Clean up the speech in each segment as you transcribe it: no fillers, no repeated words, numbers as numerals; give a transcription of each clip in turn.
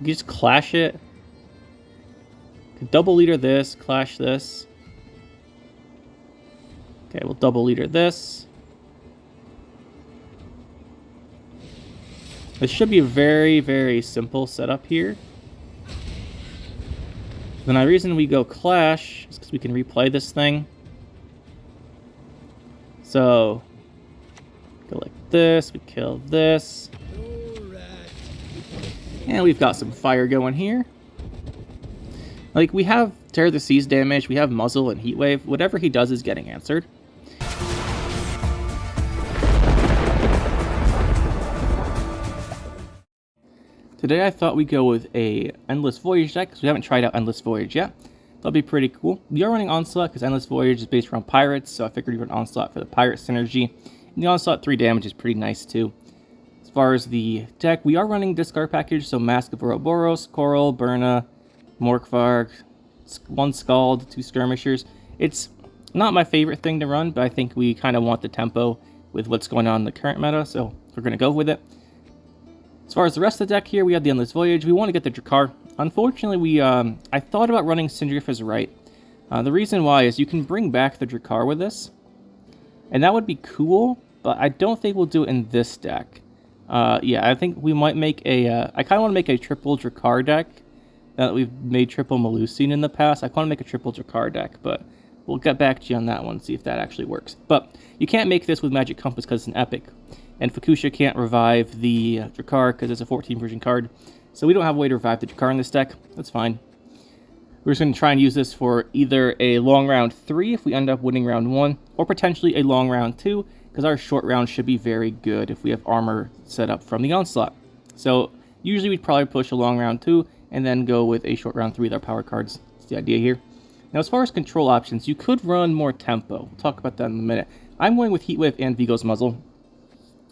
You just clash it. Double leader this, clash this. Okay, we'll double leader this. This should be a very, very simple setup here. Then the reason we go clash is because we can replay this thing. So, go like this, we kill this. And we've got some fire going here. Like, we have Tear the Seas damage, we have Muzzle and Heatwave. Whatever he does is getting answered. Today I thought we'd go with a Endless Voyage deck, because we haven't tried out Endless Voyage yet. That'll be pretty cool. We are running Onslaught, because Endless Voyage is based around pirates, so I figured we'd run Onslaught for the pirate synergy. And the Onslaught 3 damage is pretty nice too. As far as the deck, we are running discard package, so Mask of Ouroboros, Coral, Burna, Morkvarg, 1 Scald, 2 Skirmishers. It's not my favorite thing to run, but I think we kind of want the tempo with what's going on in the current meta, so we're going to go with it. As far as the rest of the deck here, we have the Endless Voyage. We want to get the Drakkar. Unfortunately, I thought about running Syndrif as right. The reason why is you can bring back the Drakkar with this, and that would be cool, but I don't think we'll do it in this deck. Yeah, I think we might make a... I kind of want to make a triple Drakkar deck. Now that we've made triple Melusine in the past, I want to make a triple Drakkar deck, but we'll get back to you on that one, see if that actually works. But you can't make this with Magic Compass because it's an epic. And Fukusha can't revive the Drakkar because it's a 14 version card. So we don't have a way to revive the Drakkar in this deck. That's fine. We're just going to try and use this for either a long round 3 if we end up winning round 1, or potentially a long round 2, because our short round should be very good if we have armor set up from the Onslaught. So usually we'd probably push a long round 2, and then go with a short round 3 with our power cards. That's the idea here. Now as far as control options, you could run more tempo. We'll talk about that in a minute. I'm going with Heatwave and Vigo's Muzzle.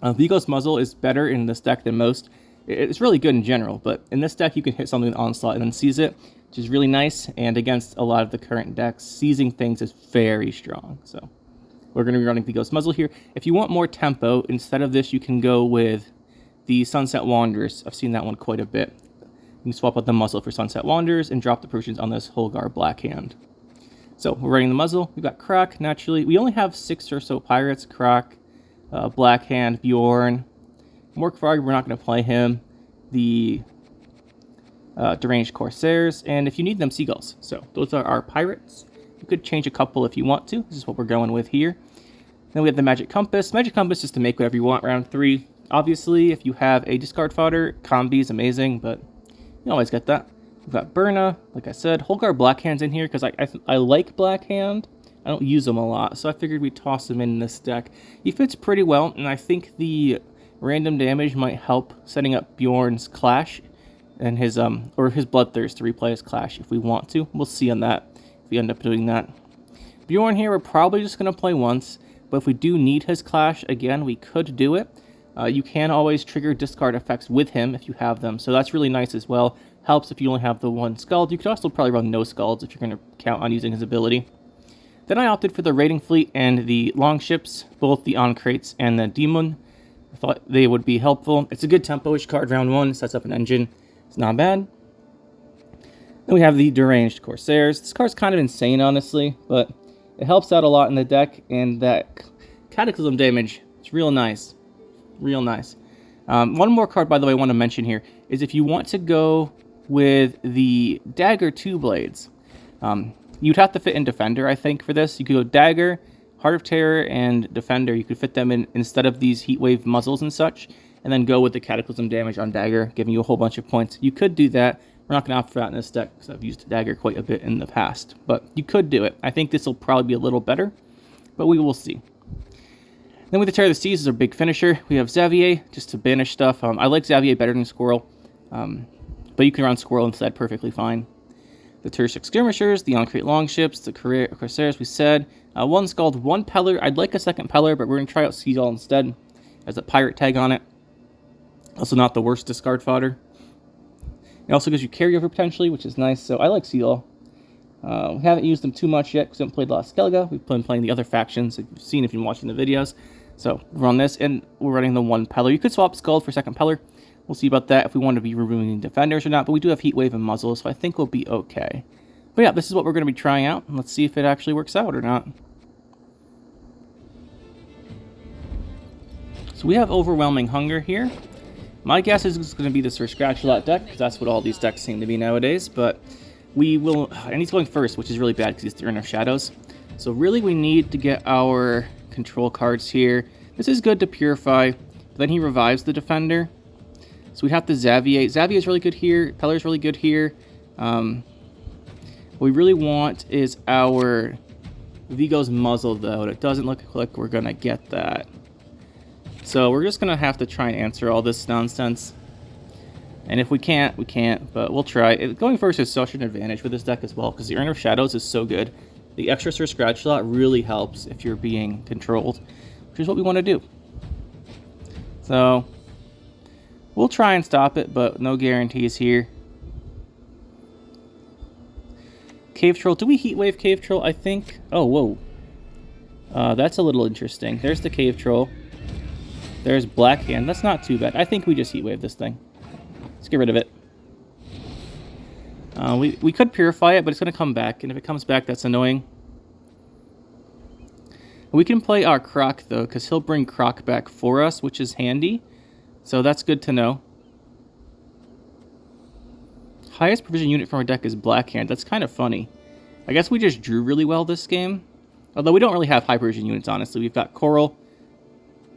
Vigo's Muzzle is better in this deck than most. It's really good in general, but in this deck you can hit something with Onslaught and then seize it, which is really nice, and against a lot of the current decks, seizing things is very strong. So we're going to be running Vigo's Muzzle here. If you want more tempo, instead of this you can go with the Sunset Wanderers. I've seen that one quite a bit. You can swap out the Muzzle for Sunset Wanderers and drop the Persians on this Holgar Blackhand. So we're running the Muzzle. We've got Krak, naturally. We only have 6 or so pirates. Krak, Blackhand, Bjorn, Morkvarg, we're not going to play him. The Deranged Corsairs, and if you need them, Seagulls. So those are our pirates. You could change a couple if you want to. This is what we're going with here. Then we have the Magic Compass. Magic Compass is to make whatever you want round 3. Obviously, if you have a discard fodder, Combi is amazing, but you always get that. We've got Burna, like I said. Holgar Blackhand's in here because I like Blackhand. I don't use him a lot, so I figured we'd toss him in this deck. He fits pretty well, and I think the random damage might help setting up Bjorn's Clash and his Bloodthirst to replay his Clash if we want to. We'll see on that if we end up doing that. Bjorn here, we're probably just going to play once, but if we do need his Clash again, we could do it. You can always trigger discard effects with him if you have them, so that's really nice as well. Helps if you only have the 1 Scald. You could also probably run no Scalds if you're going to count on using his ability. Then I opted for the Raiding Fleet and the Longships, both the Ancrates and the Demon. I thought they would be helpful. It's a good tempo-ish card round 1, sets up an engine. It's not bad. Then we have the Deranged Corsairs. This card's kind of insane, honestly, but it helps out a lot in the deck, and that Cataclysm damage is real nice. Real nice. One more card, by the way, I want to mention here, is if you want to go with the Dagger 2 Blades, you'd have to fit in Defender, I think, for this. You could go Dagger, Heart of Terror, and Defender. You could fit them in instead of these Heatwave Muzzles and such, and then go with the Cataclysm damage on Dagger, giving you a whole bunch of points. You could do that. We're not going to opt for that in this deck, because I've used Dagger quite a bit in the past. But you could do it. I think this will probably be a little better, but we will see. Then with the Tear the Seas is our big finisher. We have Xavier, just to banish stuff. I like Xavier better than Squirrel, but you can run Squirrel instead perfectly fine. The Tertiary Skirmishers, the Ancrate Longships, the Corsairs, we said. 1 Scald, 1 Peller. I'd like a second Peller, but we're going to try out Seagull instead. Has a pirate tag on it. Also not the worst discard fodder. It also gives you carryover potentially, which is nice, so I like Seagull. We haven't used them too much yet because we haven't played a lot of Skellige. We've been playing the other factions, if you've seen if you've been watching the videos. So we're on this, and we're running the 1 Peller. You could swap Scald for second Peller. We'll see about that if we want to be removing defenders or not, but we do have Heat Wave and Muzzle, so I think we'll be okay. But yeah, this is what we're going to be trying out, and let's see if it actually works out or not. So we have Overwhelming Hunger here. My guess is it's going to be the Sratch deck, because that's what all these decks seem to be nowadays, but we will... And he's going first, which is really bad because he's the Urn of Shadows. So really we need to get our control cards here. This is good to Purify, but then he revives the defender. So we have to Xavier. Xavier is really good here. Peller is really good here. What we really want is our Vigo's Muzzle, though. It doesn't look like we're going to get that. So we're just going to have to try and answer all this nonsense. And if we can't, we can't, but we'll try. Going first is such an advantage with this deck as well, because the Urn of Shadows is so good. The extra Sratch slot really helps if you're being controlled, which is what we want to do. So we'll try and stop it, but no guarantees here. Cave Troll. Do we Heat Wave Cave Troll? I think. Oh, whoa. That's a little interesting. There's the Cave Troll. There's Black Hand. That's not too bad. I think we just Heat Wave this thing. Let's get rid of it. We could Purify it, but it's going to come back. And if it comes back, that's annoying. We can play our Croc, though, because he'll bring Croc back for us, which is handy. So that's good to know. Highest provision unit from our deck is Black Hand. That's kind of funny. I guess we just drew really well this game. Although we don't really have high provision units, honestly. We've got Coral,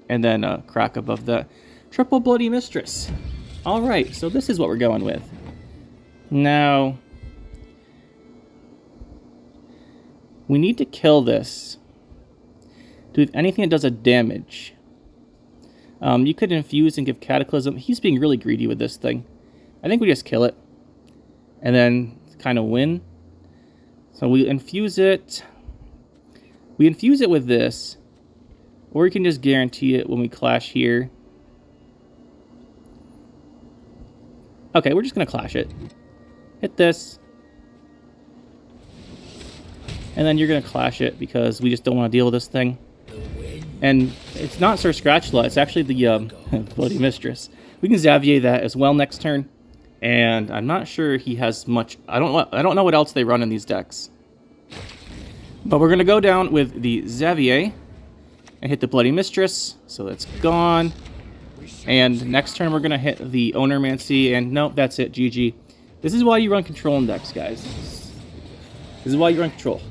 and then Croc above that. Triple Bloody Mistress. Alright, so this is what we're going with. Now, we need to kill this. Do anything that does a damage. You could infuse and give Cataclysm. He's being really greedy with this thing. I think we just kill it. And then kind of win. So we infuse it. We infuse it with this. Or we can just guarantee it when we clash here. Okay, we're just going to clash it. Hit this. And then you're going to clash it because we just don't want to deal with this thing. And it's not Sir Scratchula, it's actually the Bloody Mistress. We can Xavier that as well next turn. And I'm not sure he has much... I don't know what else they run in these decks. But we're going to go down with the Xavier and hit the Bloody Mistress. So that's gone. And next turn we're going to hit the Ownermancy. And nope, that's it. GG. This is why you run control in decks, guys. This is why you run control.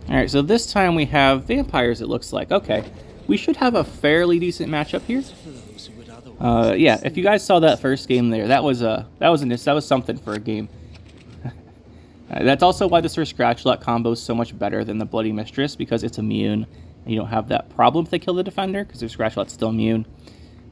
Alright, so this time we have vampires, it looks like. Okay. We should have a fairly decent matchup here. Yeah, if you guys saw that first game there, that was something for a game. That's also why the Sir Scratchula combo is so much better than the Bloody Mistress, because it's immune. And you don't have that problem if they kill the defender, because Sir Scratchula's still immune.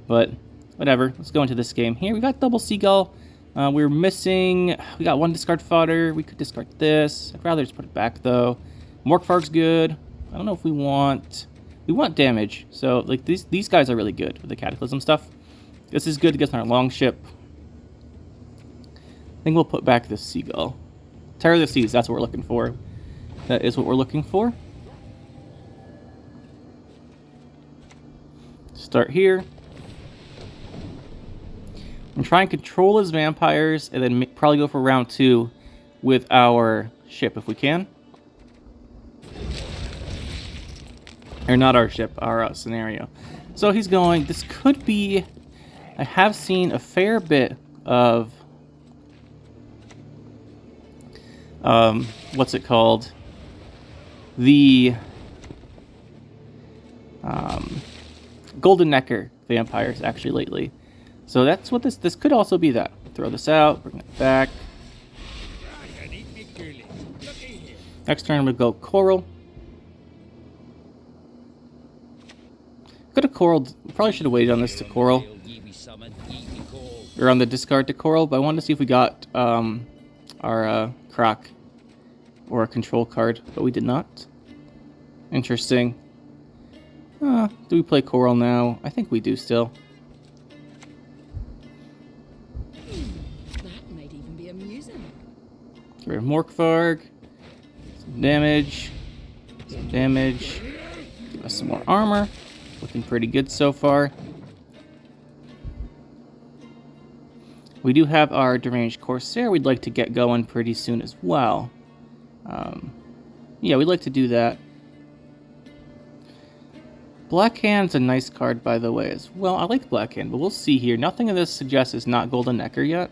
But whatever, let's go into this game. Here, we got double Seagull. We're missing... We got one discard fodder. We could discard this. I'd rather just put it back, though. Morkfarg's good. I don't know if we want... We want damage. So, like, these guys are really good with the Cataclysm stuff. This is good against our Longship. I think we'll put back this Seagull. Terror of the Seas, that's what we're looking for. That is what we're looking for. Start here. And try and control his vampires, and then probably go for round 2 with our ship if we can. Or not our ship, our scenario. So he's going, this could be, I have seen a fair bit of, what's it called? The Golden Necker vampires actually lately. So that's what this could also be that. Throw this out, bring it back. Next turn we'll go Coral. Could have Coraled, probably should have waited on this to Coral. Or on the discard to Coral, but I wanted to see if we got our Croc or a control card, but we did not. Interesting. Do we play Coral now? I think we do still. That might even be amusing. Get rid of Morkfarg. Some damage. Some damage. Give us some more armor. Looking pretty good so far. We do have our deranged Corsair we'd like to get going pretty soon as well. Yeah, we'd like to do that. Blackhand's a nice card, by the way, as well. I like Blackhand, but we'll see here. Nothing of this suggests it's not Golden Necker yet.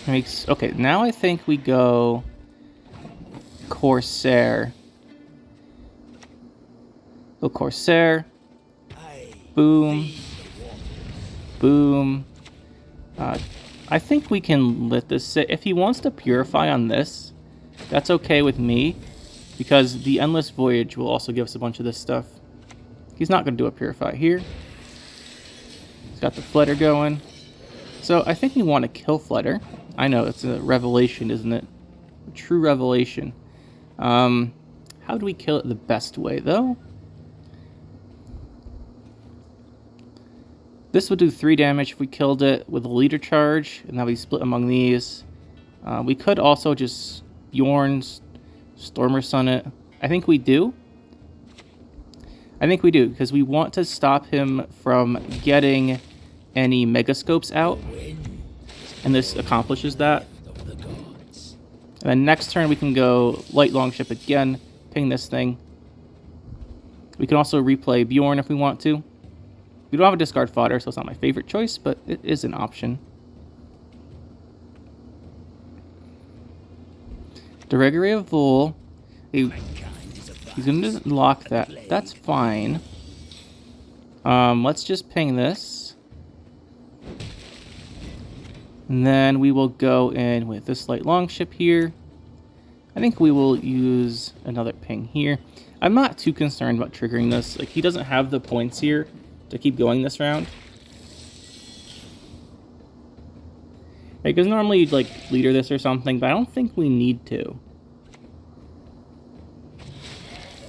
Okay, now I think we go Corsair. Go Corsair. Boom. Boom. I think we can let this sit. If he wants to Purify on this, that's okay with me, because the Endless Voyage will also give us a bunch of this stuff. He's not going to do a Purify here. He's got the Flutter going. So I think we want to kill Flutter. I know, it's a revelation, isn't it? A true revelation. How do we kill it the best way, though? This would do 3 damage if we killed it with a leader charge, and that we split among these. We could also just Bjorn's Stormer Sun it. I think we do. I think we do, because we want to stop him from getting any Megascopes out. And this accomplishes that. And then next turn we can go Light Longship again, ping this thing. We can also replay Bjorn if we want to. We don't have a discard fodder, so it's not my favorite choice, but it is an option. Directory of Vol. He's going to just lock that. That's fine. Let's just ping this. And then we will go in with this Light Longship here. I think we will use another ping here. I'm not too concerned about triggering this. Like, he doesn't have the points here to keep going this round. Because normally you'd like leader this or something, but I don't think we need to.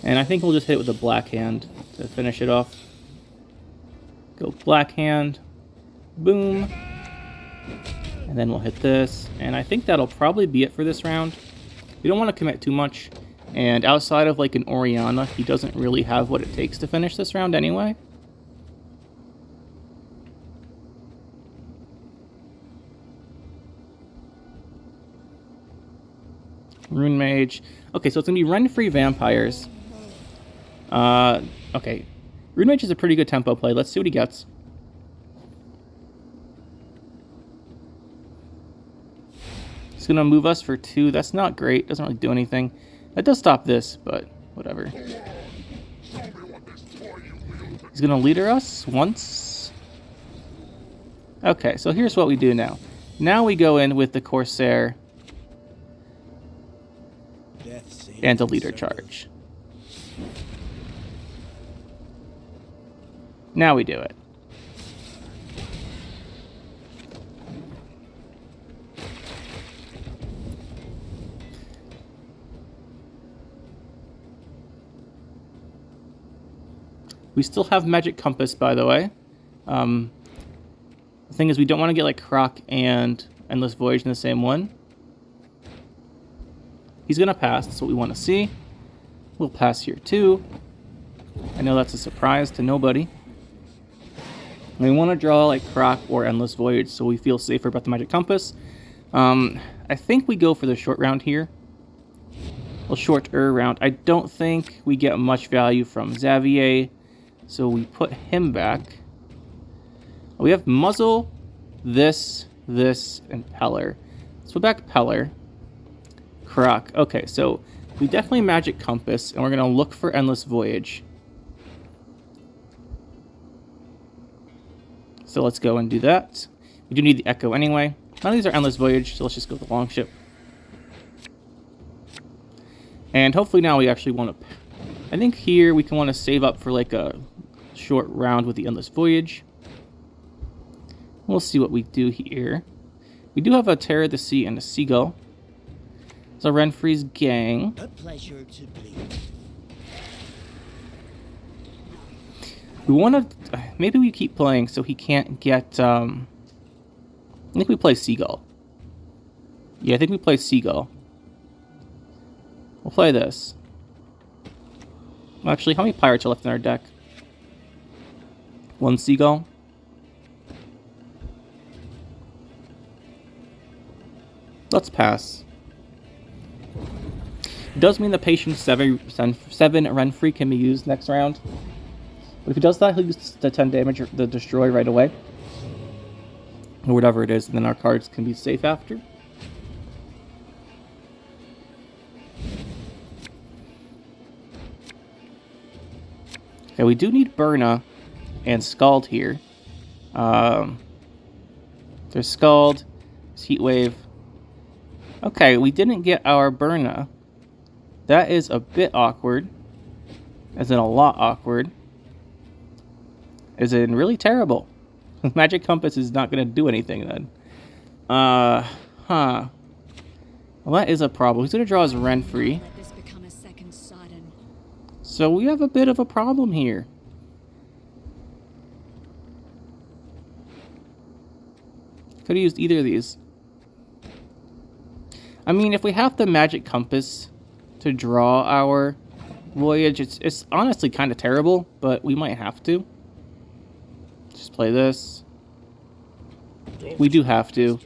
And I think we'll just hit it with a Blackhand to finish it off. Go Blackhand. Boom. And then we'll hit this. And I think that'll probably be it for this round. We don't want to commit too much. And outside of like an Oriana, he doesn't really have what it takes to finish this round anyway. Rune Mage. Okay, so it's going to be Renfri Vampires. Okay. Rune Mage is a pretty good tempo play. Let's see what he gets. It's going to move us for 2. That's not great. Doesn't really do anything. That does stop this, but whatever. He's going to leader us once. Okay, so here's what we do now. Now we go in with the Corsair and a leader charge. Now we do it. We still have Magic Compass, by the way. The thing is, we don't want to get like Croc and Endless Voyage in the same one. He's going to pass. That's what we want to see. We'll pass here too. I know that's a surprise to nobody. We want to draw like Croc or Endless Voyage so we feel safer about the Magic Compass. I think we go for the short round here. Well, shorter round. I don't think we get much value from Xavier, so we put him back. We have Muzzle, this, and Peller. Let's put back Peller. Croc. Okay, so we definitely Magic Compass, and we're going to look for Endless Voyage. So let's go and do that. We do need the Echo anyway. None of these are Endless Voyage, so let's just go with the Longship. And hopefully now we actually want to... I think here we can want to save up for like a short round with the Endless Voyage. We'll see what we do here. We do have a Terror of the Sea and a Seagull. So Renfri's gang. A pleasure to bleed. We want to... Maybe we keep playing so he can't get... I think we play Seagull. Yeah, I think we play Seagull. We'll play this. Actually, how many pirates are left in our deck? One seagull. Let's pass. It does mean the patient 7 Renfri can be used next round. But if he does that, he'll use the 10 damage or the destroy right away. Or whatever it is, and then our cards can be safe after. Okay, we do need Burna and Scald here. There's Scald, there's Heat Wave. Okay, we didn't get our Burna. That is a bit awkward. As in a lot awkward. As in really terrible. Magic Compass is not going to do anything then. Well, that is a problem. He's going to draw his Renfri. So we have a bit of a problem here. Could have used either of these. I mean, if we have the Magic Compass to draw our Voyage, it's honestly kind of terrible, but we might have to. Just play this. We do have to.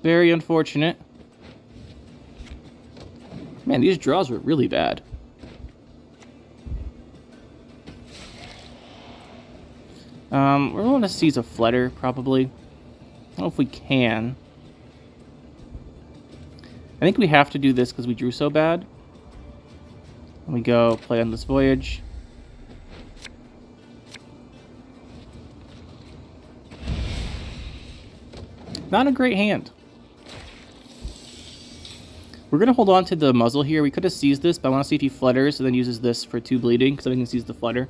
Very unfortunate. Man, these draws were really bad. We're going to seize a Flutter, probably. I don't know if we can. I think we have to do this because we drew so bad. And we go play Endless Voyage. Not a great hand. We're going to hold on to the muzzle here. We could have seized this, but I want to see if he flutters and then uses this for 2 bleeding, because then we can seize the flutter.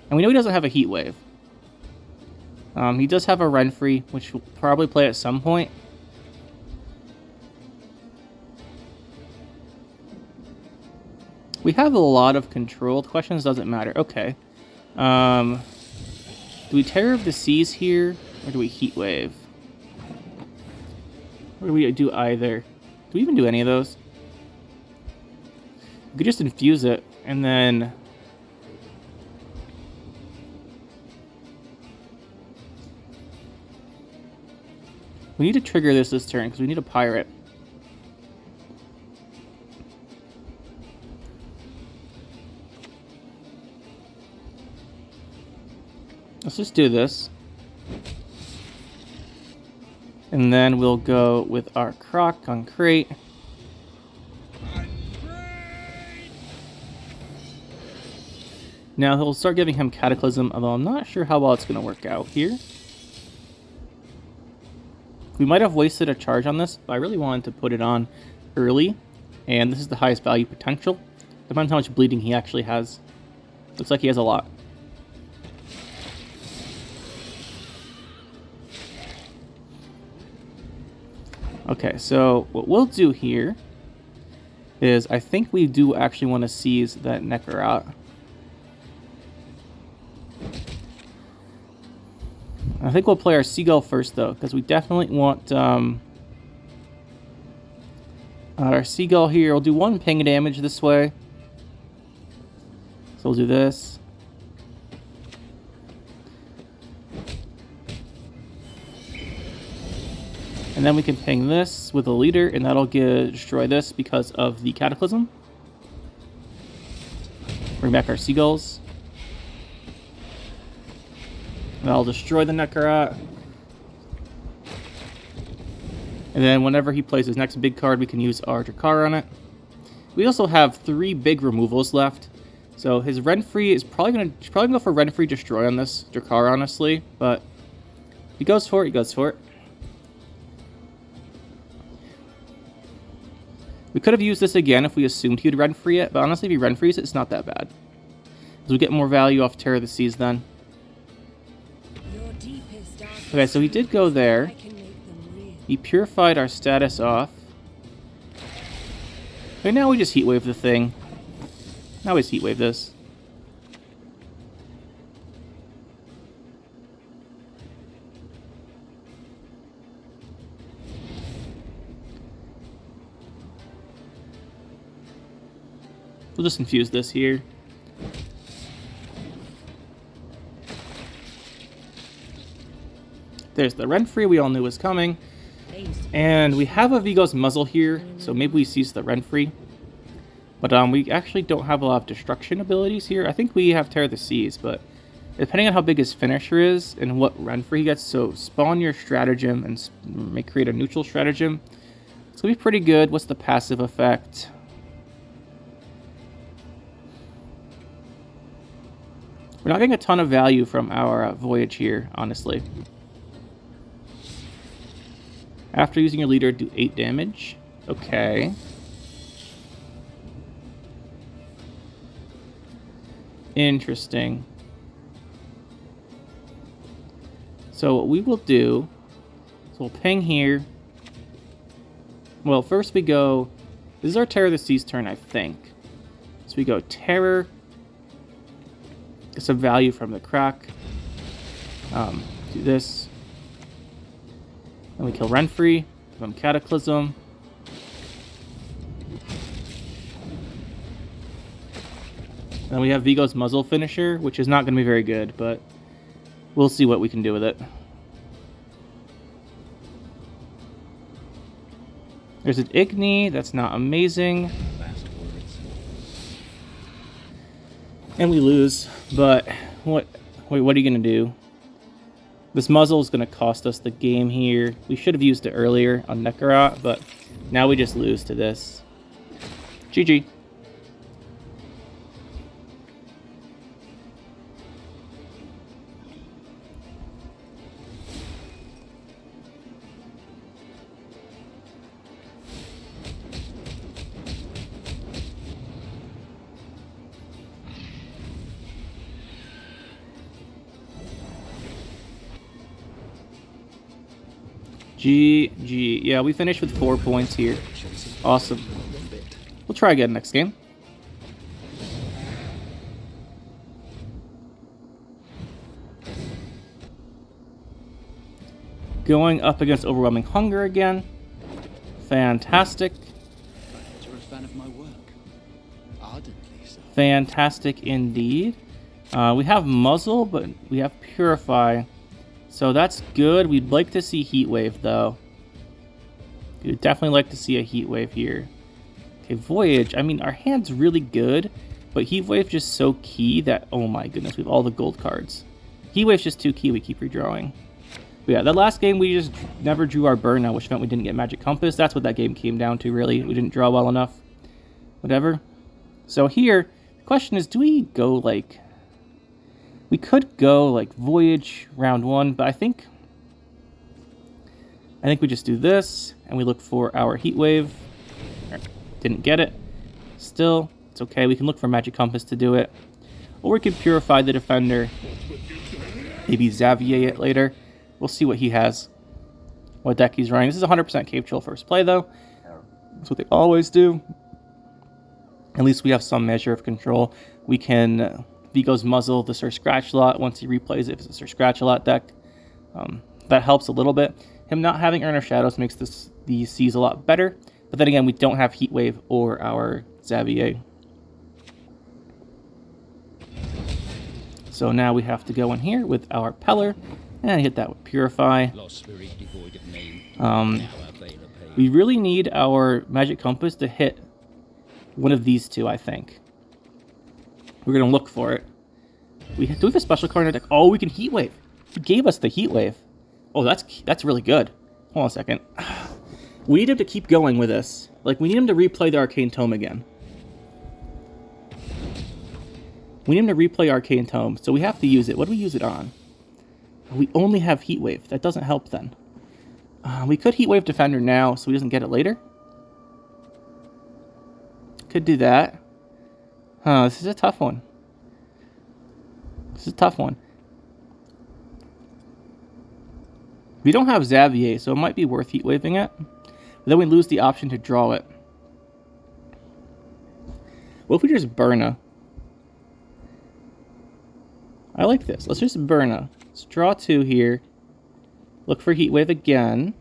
And we know he doesn't have a Heat Wave. He does have a Renfri, which we'll probably play at some point. We have a lot of control. The question is, does it matter? Okay. Do we Terror of the Seas here, or do we Heat Wave? Or do we do either? Do we even do any of those? We could just infuse it, and then... We need to trigger this turn, because we need a pirate. Let's just do this. And then we'll go with our Croc on Crate. Now he'll start giving him Cataclysm, although I'm not sure how well it's going to work out here. We might have wasted a charge on this, but I really wanted to put it on early. And this is the highest value potential. Depends how much bleeding he actually has. Looks like he has a lot. Okay, so what we'll do here is I think we do actually want to seize that Gernichora. I think we'll play our Seagull first, though, because we definitely want our Seagull here. We'll do 1 ping damage this way. So we'll do this. And then we can ping this with a leader, and that'll destroy this because of the Cataclysm. Bring back our Seagulls. That'll destroy the Gernichora. And then whenever he plays his next big card, we can use our Gernichora on it. We also have 3 big removals left. So his Renfri is probably gonna go for Renfri Destroy on this Gernichora, honestly. But if he goes for it, he goes for it. We could have used this again if we assumed he would Renfri it, but honestly, if he Renfries it, it's not that bad. Because we get more value off Terror of the Seas then. Okay, so he did go there. He purified our status off. Okay, now we just Heat Wave the thing. Now we just Heat Wave this. We'll just infuse this here. There's the Renfri we all knew was coming. And we have a Vigo's Muzzle here, so maybe we seize the Renfri. But we actually don't have a lot of destruction abilities here. I think we have Tear the Seas, but depending on how big his finisher is and what Renfri he gets, so spawn your stratagem and create a neutral stratagem. It's going to be pretty good. What's the passive effect? We're not getting a ton of value from our Voyage here, honestly. After using your leader, do 8 damage. Okay. Interesting. So what we will do is we'll ping here. Well, first we go... This is our Terror of the Seas turn, I think. So we go Terror. Get some value from the crack. Do this. Then we kill Renfri. Give him Cataclysm. Then we have Vigo's Muzzle finisher, which is not going to be very good, but we'll see what we can do with it. There's an Igni. That's not amazing. And we lose, but what are you going to do? This muzzle is going to cost us the game here. We should have used it earlier on Nekarot, but now we just lose to this. GG. GG. Yeah, we finished with 4 points here. Awesome. We'll try again next game. Going up against Overwhelming Hunger again. Fantastic. You're a fan of my work. Ardently so. Fantastic indeed. We have Muzzle, but we have Purify. So that's good. We'd like to see Heat Wave, though. We'd definitely like to see a Heat Wave here. Okay, Voyage. I mean, our hand's really good, but Heat Wave's just so key that, oh my goodness, we have all the gold cards. Heat Wave's just too key, we keep redrawing. But yeah, that last game, we just never drew our burnout, which meant we didn't get Magic Compass. That's what that game came down to, really. We didn't draw well enough. Whatever. So here, the question is, do we go, like... We could go, like, Voyage round 1, but I think we just do this, and we look for our Heat Wave. Didn't get it. Still, it's okay. We can look for Magic Compass to do it. Or we can Purify the Defender. Maybe Xavier it later. We'll see what he has. What deck he's running. This is 100% Cave Troll first play, though. That's what they always do. At least we have some measure of control. We can... Vigo's Muzzle the Sir Scratch-a-Lot once he replays it if it's a Sir Scratch-a-Lot deck. That helps a little bit. Him not having Urn of Shadows makes the Seas a lot better. But then again, we don't have Heat Wave or our Xavier. So now we have to go in here with our Peller and hit that with Purify. We really need our Magic Compass to hit one of these two, I think. We're going to look for it. Do we have a special card in our deck? Oh, we can Heat Wave. He gave us the Heat Wave. Oh, that's really good. Hold on a second. We need him to keep going with this. Like, we need him to replay the Arcane Tome again. We need him to replay Arcane Tome, so we have to use it. What do we use it on? We only have Heat Wave. That doesn't help then. We could Heat Wave Defender now, so he doesn't get it later. Could do that. This is a tough one. This is a tough one. We don't have Xavier, so it might be worth Heat Waving it. But then we lose the option to draw it. What if we just Burna? I like this. Let's just Burna. Let's draw 2 here. Look for Heat Wave again.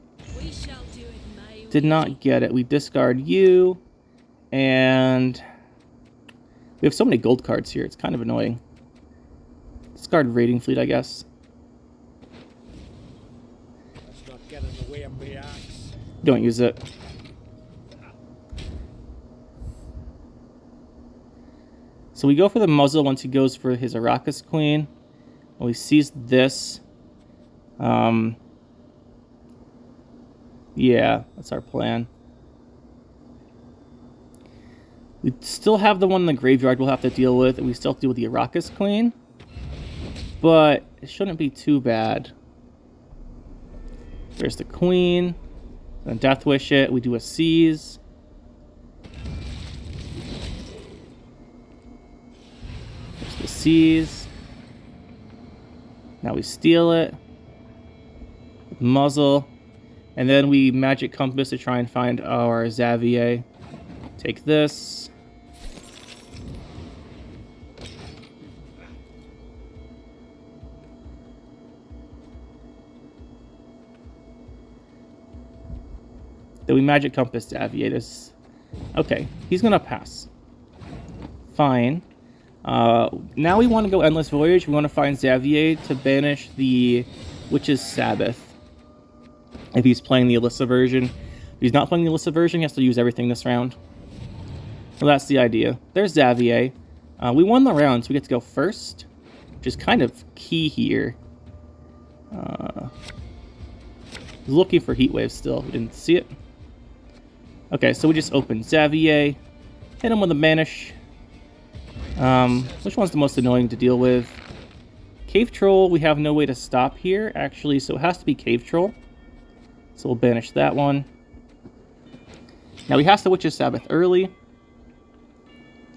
Did not get it. We discard you. And... we have so many gold cards here, it's kind of annoying. Discard Raiding Fleet, I guess. Don't use it. So we go for the muzzle once he goes for his Arrakis Queen. Well, he sees this. Yeah, that's our plan. We still have the one in the graveyard we'll have to deal with, and we still have to deal with the Arrakis Queen. But it shouldn't be too bad. There's the Queen. Then Death Wish it. We do a Seize. There's the Seize. Now we steal it. Muzzle. And then we Magic Compass to try and find our Xavier. Take this. Then we Magic Compass Xavier. This. Okay, he's gonna pass. Fine. Now we want to go Endless Voyage. We want to find Xavier to banish the Witch's Sabbath. If he's playing the Alyssa version. If he's not playing the Alyssa version, he has to use everything this round. Well, that's the idea. There's Xavier. We won the round, so we get to go first, which is kind of key here. He's looking for Heatwave still. We didn't see it. Okay, so we just open Xavier. Hit him with a banish. Which one's the most annoying to deal with? Cave Troll, we have no way to stop here, actually, so it has to be Cave Troll. So we'll banish that one. Now he has to Witch's Sabbath early.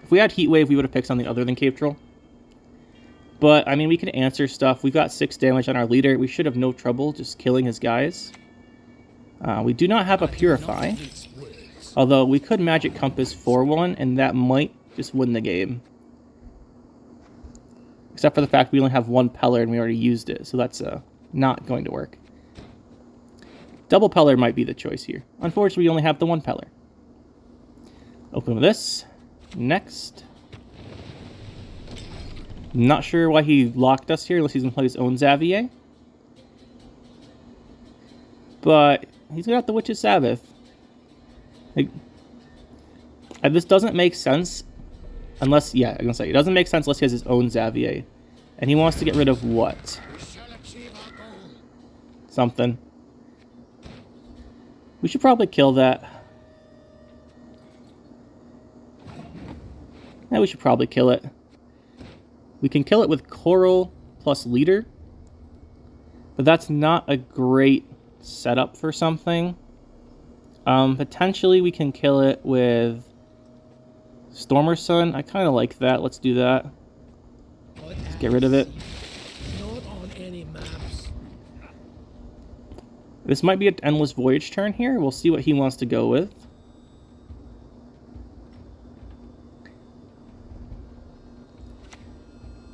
If we had Heatwave, we would have picked something other than Cave Troll. But, I mean, we can answer stuff. We've got 6 damage on our leader. We should have no trouble just killing his guys. We do not have a Purify. Although, we could Magic Compass for one, and that might just win the game. Except for the fact we only have 1 Peller and we already used it. So that's not going to work. Double Peller might be the choice here. Unfortunately, we only have the 1 Peller. Open with this. Next. Not sure why he locked us here, unless he's going to play his own Xavier. But he's got the Witch's Sabbath. Like, this doesn't make sense unless, yeah, I'm going to say, it doesn't make sense unless he has his own Xavier. And he wants to get rid of what? Something. We should probably kill that. Yeah, we should probably kill it. We can kill it with Coral plus Leader. But that's not a great setup for something. Potentially we can kill it with Stormer Sun. I kind of like that. Let's do that. Let's get rid of it. This might be an Endless Voyage turn here. We'll see what he wants to go with.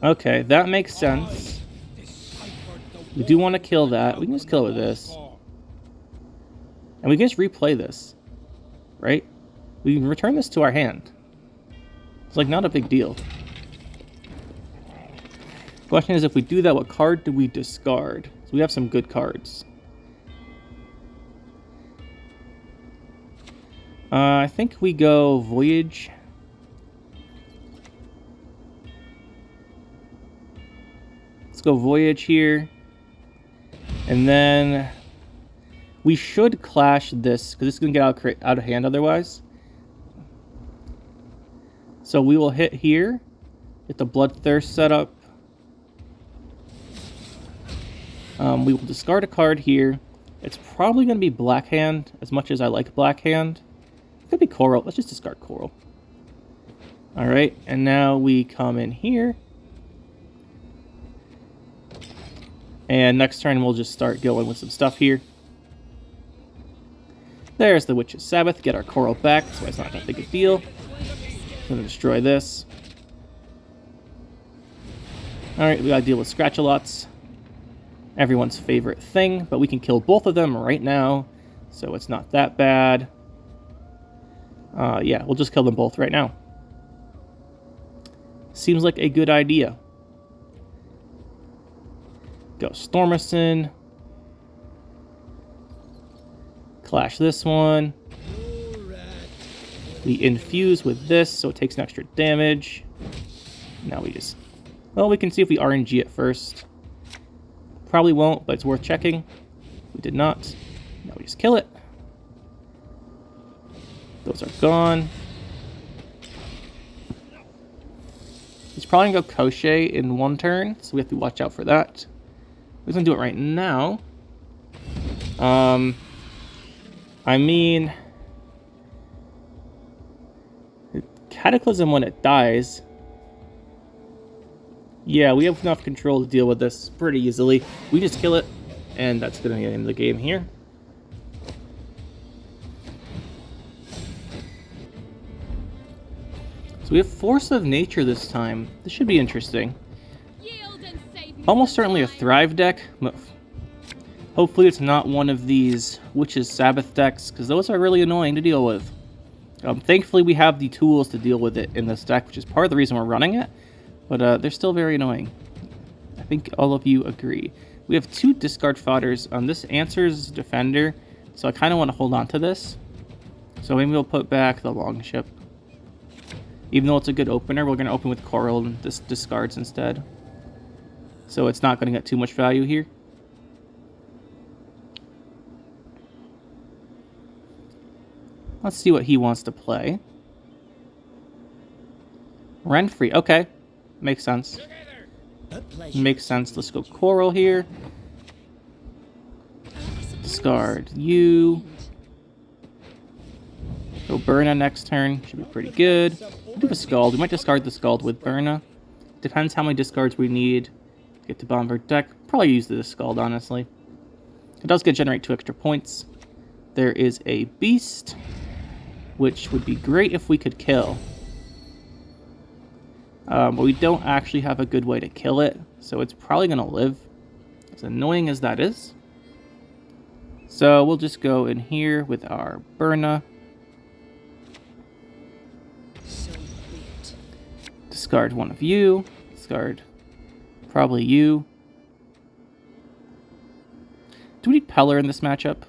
Okay, that makes sense. We do want to kill that. We can just kill it with this. And we can just replay this. Right? We can return this to our hand. It's like not a big deal. The question is, if we do that, what card do we discard? So we have some good cards. I think we go Voyage. Let's go Voyage here. And then we should clash this, because this is going to get out of hand otherwise. So we will hit here. Get the Bloodthirst set up. We will discard a card here. It's probably going to be Black Hand, as much as I like Black Hand. It could be Coral. Let's just discard Coral. Alright, and now we come in here. And next turn we'll just start going with some stuff here. There's the Witch's Sabbath. Get our Coral back, so it's not that big a deal. I'm going to destroy this. Alright, we gotta deal with Scratch-a-lots. Everyone's favorite thing, but we can kill both of them right now, so it's not that bad. Yeah, we'll just kill them both right now. Seems like a good idea. Go Stormison. Clash this one. We infuse with this, so it takes an extra damage. Now we just... Well, we can see if we RNG it first. Probably won't, but it's worth checking. We did not. Now we just kill it. Those are gone. He's probably going to go Koshe in one turn, so we have to watch out for that. We're going to do it right now. I mean... Cataclysm when it dies. Yeah, we have enough control to deal with this pretty easily. We just kill it, and that's going to get into the game here. So we have Force of Nature this time. This should be interesting. Almost certainly a Thrive deck. Hopefully it's not one of these Witch's Sabbath decks, because those are really annoying to deal with. Thankfully we have the tools to deal with it in this deck, which is part of the reason we're running it. But they're still very annoying. I think all of you agree. We have 2 discard fodders. This answers Defender, so I kind of want to hold on to this. So maybe we'll put back the Longship. Even though it's a good opener, we're going to open with Coral and discards instead. So it's not going to get too much value here. Let's see what he wants to play. Renfri, okay. Makes sense. Makes sense. Let's go Coral here. Discard you. Go Burna next turn. Should be pretty good. We do a Scald. We might discard the Scald with Burna. Depends how many discards we need to get to bomb our deck. Probably use the Scald, honestly. It does generate 2 extra points. There is a Beast, which would be great if we could kill. But we don't actually have a good way to kill it, so it's probably going to live, as annoying as that is. So we'll just go in here with our Burna. Discard one of you. Discard probably you. Do we need Peller in this matchup?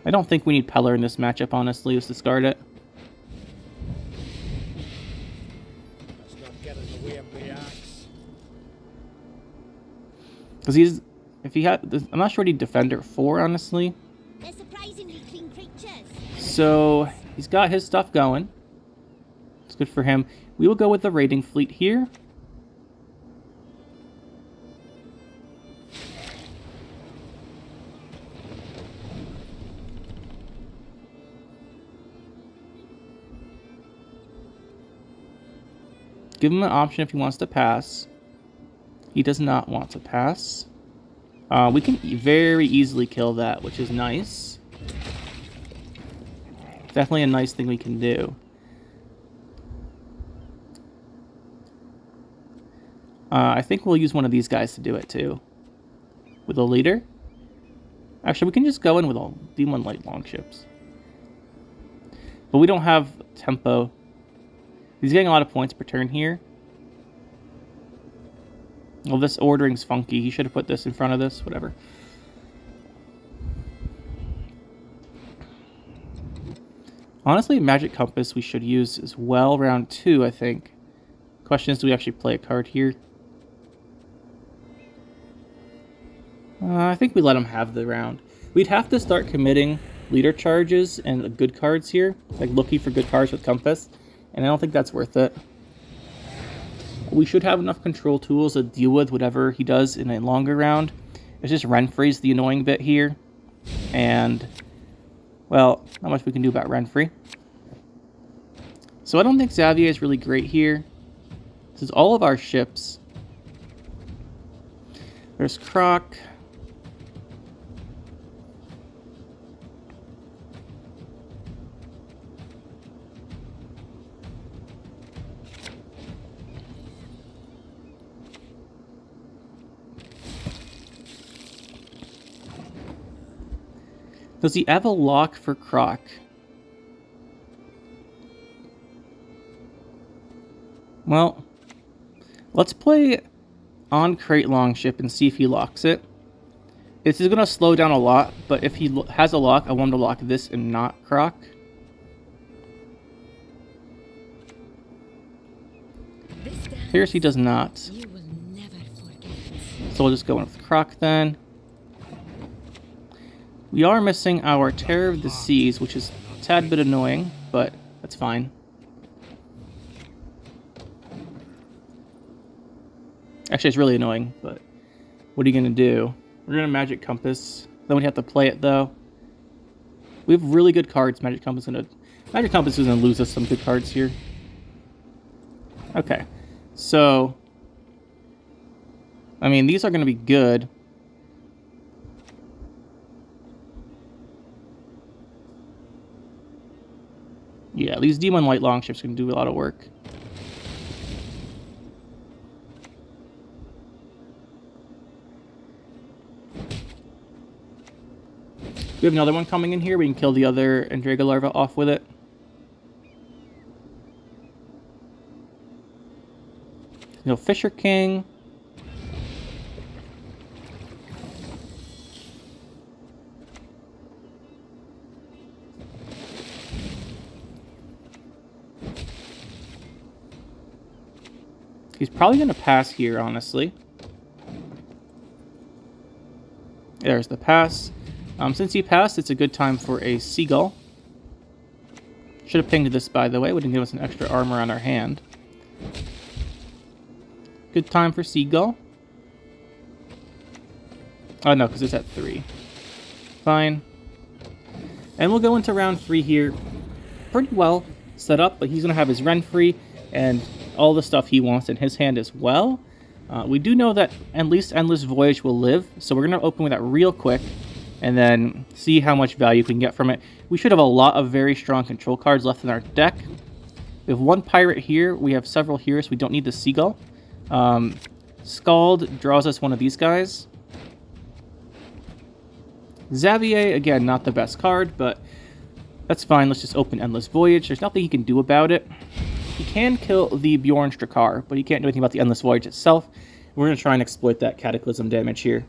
I don't think we need Peller in this matchup, honestly. Let's discard it. Because he's... If he had... I'm not sure what he'd Defender for, honestly. They're surprisingly clean creatures. So, he's got his stuff going. It's good for him. We will go with the Raiding Fleet here. Give him an option if he wants to pass. He does not want to pass. We can very easily kill that, which is nice. Definitely a nice thing we can do. I think we'll use one of these guys to do it too. With a leader. Actually, we can just go in with all D1 light longships. But we don't have tempo. He's getting a lot of points per turn here. Well, this ordering's funky. He should have put this in front of this. Whatever. Honestly, Magic Compass we should use as well. Round 2, I think. Question is, do we actually play a card here? I think we let him have the round. We'd have to start committing leader charges and good cards here. Like looking for good cards with Compass. And I don't think that's worth it. We should have enough control tools to deal with whatever he does in a longer round. It's just Renfri's the annoying bit here. And, well, not much we can do about Renfri. So I don't think Xavier is really great here. This is all of our ships. There's Croc. Does he have a lock for Croc? Well, let's play on Crate Longship and see if he locks it. This is going to slow down a lot, but if he has a lock, I want him to lock this and not Croc. Here's he does not. You will never forget. So we'll just go in with Croc then. We are missing our Terror of the Seas, which is a tad bit annoying, but that's fine. Actually, it's really annoying, but what are you going to do? We're going to Magic Compass. Then we'd have to play it, though. We have really good cards. Magic Compass is going to lose us some good cards here. Okay. So, I mean, these are going to be good. Yeah, these Demon Light Longships are going to do a lot of work. We have another one coming in here. We can kill the other Andrega larva off with it. No Fisher King. He's probably going to pass here, honestly. There's the pass. Since he passed, it's a good time for a Seagull. Should have pinged this, by the way. Would have given us an extra armor on our hand. Good time for Seagull. Oh, no, because it's at 3. Fine. And we'll go into round 3 here. Pretty well set up, but he's going to have his Renfri and all the stuff he wants in his hand as well. We do know that at least Endless Voyage will live, so we're going to open with that real quick and then see how much value we can get from it. We should have a lot of very strong control cards left in our deck. We have one pirate here. We have several here, so we don't need the Seagull. Scald draws us one of these guys. Xavier, again, not the best card, but that's fine. Let's just open Endless Voyage. There's nothing he can do about it. He can kill the Bjorn Strakar, but he can't do anything about the Endless Voyage itself. We're going to try and exploit that Cataclysm damage here.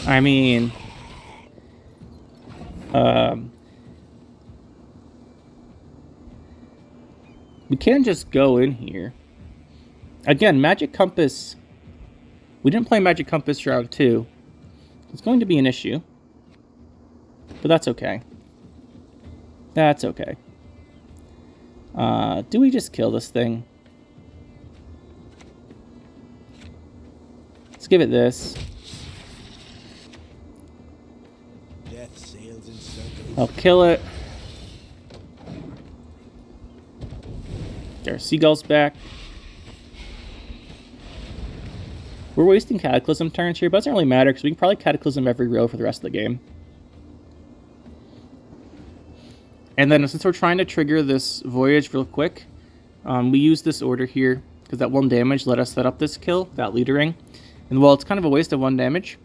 I mean, we can just go in here. Again, Magic Compass. We didn't play Magic Compass round 2. It's going to be an issue. But that's okay. That's okay. Do we just kill this thing? Let's give it this. Death sails in circles. I'll kill it. There, Seagull's back. We're wasting Cataclysm turns here, but it doesn't really matter because we can probably Cataclysm every row for the rest of the game. And then since we're trying to trigger this Voyage real quick, we use this order here because that 1 damage let us set up this kill, that leadering. And while it's kind of a waste of 1 damage,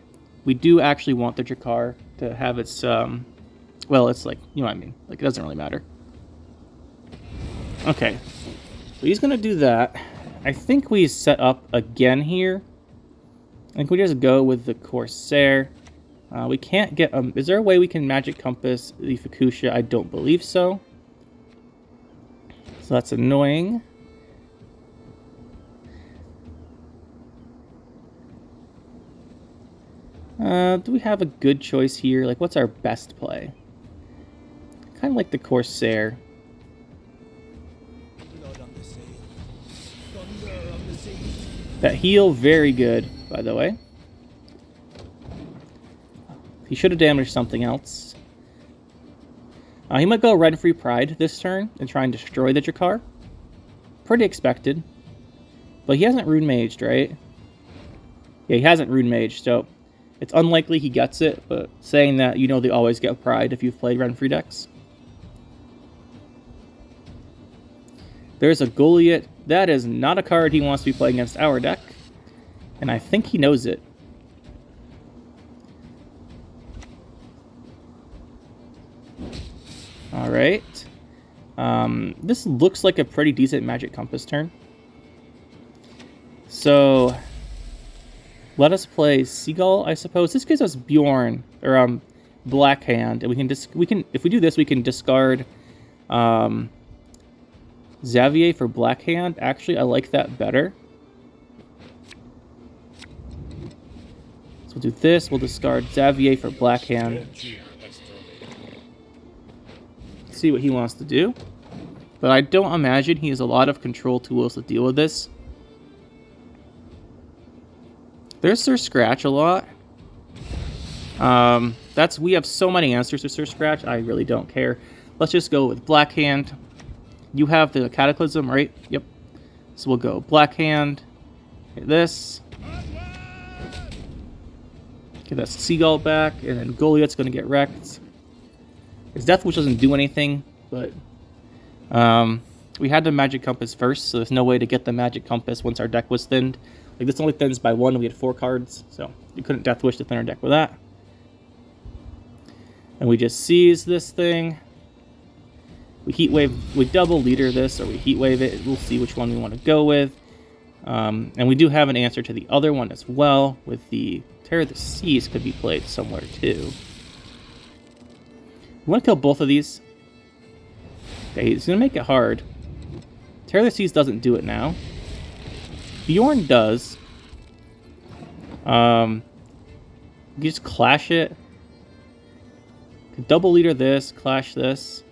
we do actually want the Drakar to have its, well, it's like, you know what I mean. Like, it doesn't really matter. Okay. So he's going to do that. I think we set up again here. I think we just go with the Corsair. We can't get... is there a way we can Magic Compass the Fuchsia? I don't believe so. So that's annoying. Do we have a good choice here? Like, what's our best play? Kind of like the Corsair. Blood on the sail. Thunder on the seas. That heal, very good, by the way. He should have damaged something else. He might go Renfri Pride this turn and try and destroy the Drakar. Pretty expected. But he hasn't Rune Maged, right? Yeah, he hasn't Rune Maged, so it's unlikely he gets it, but saying that, you know they always get Pride if you've played Renfri decks. There's a Goliath. That is not a card he wants to be playing against our deck. And I think he knows it. Alright. This looks like a pretty decent Magic Compass turn. So let us play Seagull, I suppose. This gives us Bjorn or Black Hand, and we can if we do this, we can discard Xavier for Black Hand. Actually, I like that better. So we'll do this. We'll discard Xavier for Black Hand. See what he wants to do. But I don't imagine he has a lot of control tools to deal with this. There's Sir Scratch a lot. We have so many answers to Sir Scratch, I really don't care. Let's just go with Black Hand. You have the Cataclysm, right? Yep. So we'll go Black Hand. Hit this. Get that Seagull back, and then Goliath's gonna get wrecked. His Death Wish doesn't do anything, but we had the Magic Compass first, so there's no way to get the Magic Compass once our deck was thinned. Like, this only thins by 1, we had 4 cards, so you couldn't Death Wish to thin our deck with that. And we just seize this thing. We Heat Wave, we double leader this, or we Heat Wave it. We'll see which one we want to go with. And we do have an answer to the other one as well, with the Terror of the Seas could be played somewhere too. We want to kill both of these. Okay, he's going to make it hard. Terror of the Seas doesn't do it now. Bjorn does. You just clash it. Double leader this, clash this.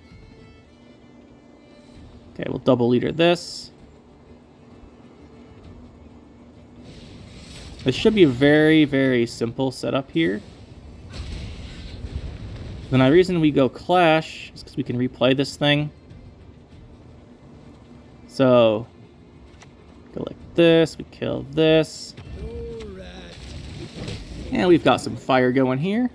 Okay, we'll double leader this. This should be a very, very simple setup here. Then the reason we go clash is because we can replay this thing. So, go like this, we kill this. And we've got some fire going here.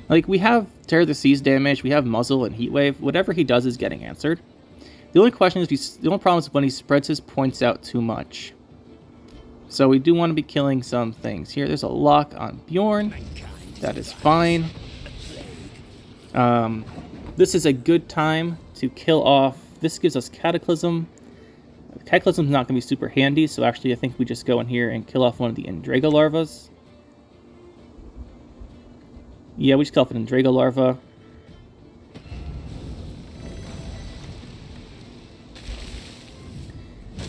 Like, we have Terror of the Seas damage, we have Muzzle and Heat Wave. Whatever he does is getting answered. The only question is, the only problem is when he spreads his points out too much. So we do want to be killing some things here. There's a lock on Bjorn. That is fine. This is a good time to kill off. This gives us Cataclysm. Cataclysm's not going to be super handy, so actually I think we just go in here and kill off one of the Indrago larvas. Yeah, we just kill off an Indrago larva.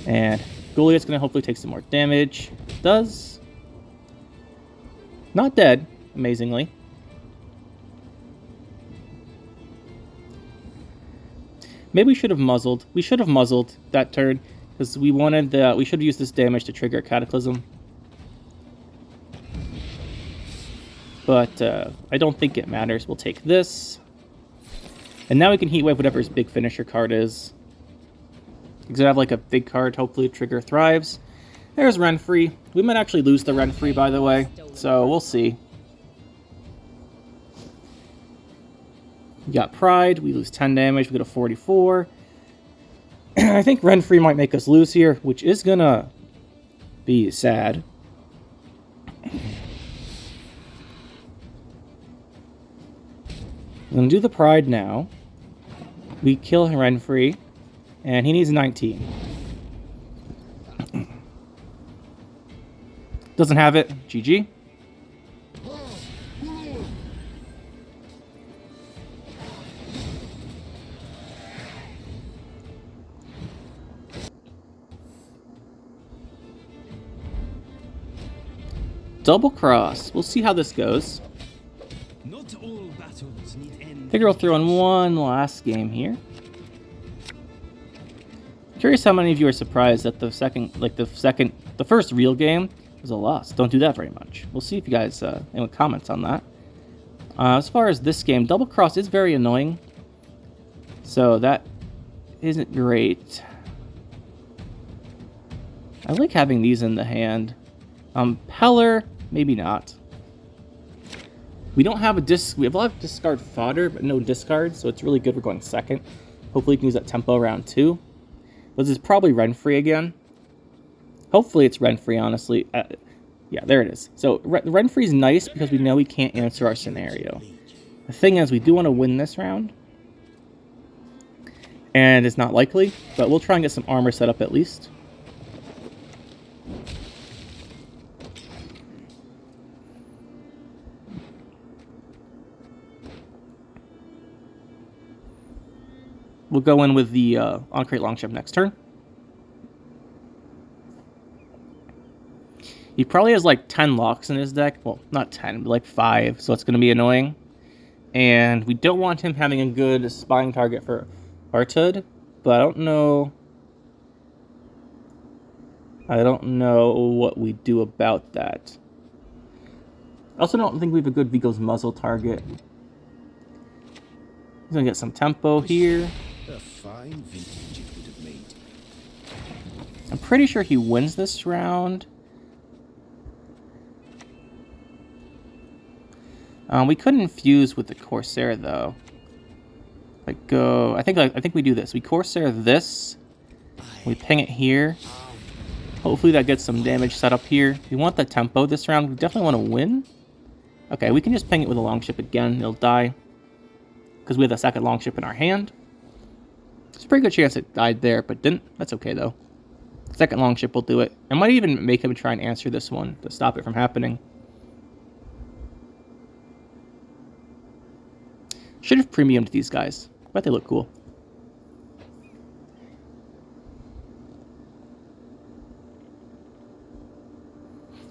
And Goliath's going to hopefully take some more damage. Does. Not dead, amazingly. Maybe we should have muzzled. We should have muzzled that turn, because we wanted the. We should have used this damage to trigger Cataclysm. But I don't think it matters. We'll take this. And now we can Heat Wave whatever his big finisher card is. Because I have like a big card, hopefully trigger thrives. There's Renfri. We might actually lose the Renfri, by the way. So we'll see. We got Pride. We lose 10 damage. We go to 44. I think Renfri might make us lose here, which is gonna be sad. I'm going to do the Pride now. We kill Renfri, and he needs 19. Doesn't have it. GG. Double cross. We'll see how this goes. Not all battles need end. Figure I'll throw in one last game here. Curious how many of you are surprised that the first real game was a loss. Don't do that very much. We'll see if you guys anyone comments on that. As far as this game, double cross is very annoying. So that isn't great. I like having these in the hand. Peller, maybe not. We don't have a disc. We have a lot of discard fodder, but no discards, so it's really good we're going second. Hopefully, you can use that tempo round 2. This is probably Renfri again. Hopefully, it's Renfri, honestly. Yeah, there it is. So, Renfri's nice because we know we can't answer our scenario. The thing is, we do want to win this round. And it's not likely, but we'll try and get some armor set up at least. We'll go in with the on-crate longship next turn. He probably has like 10 locks in his deck. Well, not 10, but like 5, so it's going to be annoying. And we don't want him having a good spying target for Artud, but I don't know what we do about that. I also don't think we have a good Vigo's muzzle target. He's going to get some tempo here. A fine vintage it would have made. I'm pretty sure he wins this round. We couldn't fuse with the Corsair though. Like go, I think we do this. We Corsair this. We ping it here. Hopefully that gets some damage set up here. We want the tempo this round. We definitely want to win. Okay, we can just ping it with a longship again. It'll die because we have the second longship in our hand. It's a pretty good chance it died there, but didn't. That's okay though. Second longship will do it. I might even make him try and answer this one to stop it from happening. Should have premiumed these guys. Bet they look cool.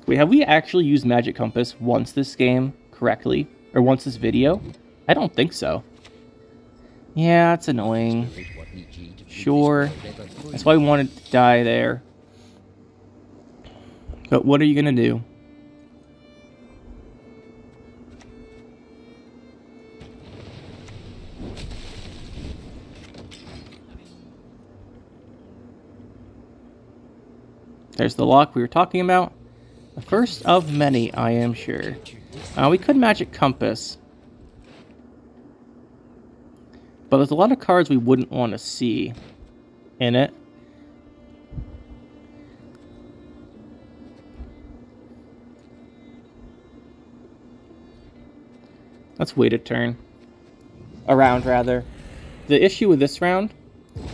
Wait, have we actually used Magic Compass once this game correctly? Or once this video? I don't think so. Yeah, it's annoying. Sure. That's why we wanted to die there. But what are you going to do? There's the lock we were talking about. The first of many, I am sure. We could Magic Compass. But there's a lot of cards we wouldn't want to see in it. Let's wait a turn. A round, rather. The issue with this round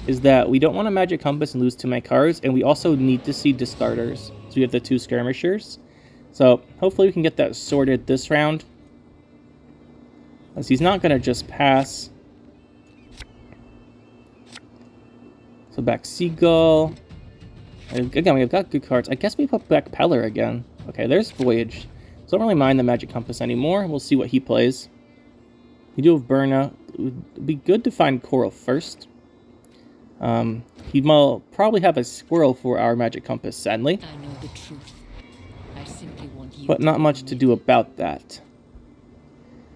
is that we don't want to Magic Compass and lose too many cards, and we also need to see discarders. So we have the 2 skirmishers. So hopefully we can get that sorted this round, as he's not going to just pass. So back Seagull. Again, we've got good cards. I guess we put back Peller again. Okay, there's Voyage. So I don't really mind the Magic Compass anymore. We'll see what he plays. We do have Berna. It would be good to find Coral first. He will probably have a Squirrel for our Magic Compass, sadly. I know the truth. I simply want you But not much to do about that.